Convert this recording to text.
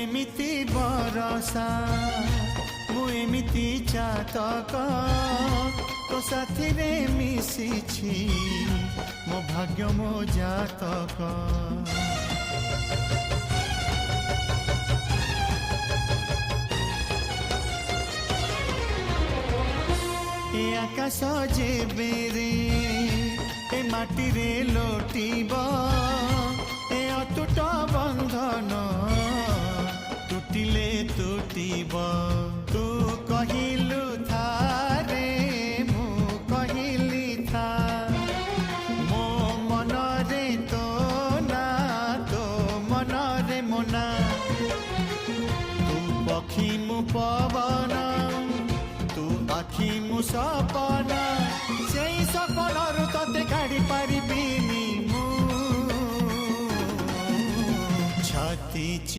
एमिति बरसा मु एमिति चातक तो साथी रे मिशिछि मो भाग्य मो जातक ए आकाश जेबे रे ए माटी रे लोटिब ए अटूट बंधन टूटिले टूटिब तू कहिलु था रे मु कहिली था मो मन रे तो ना तो मन रे मोना तू पक्षी मु पवन तू आखि मु सपना से सपन तते काढ़ी पारिबिनी मु छाती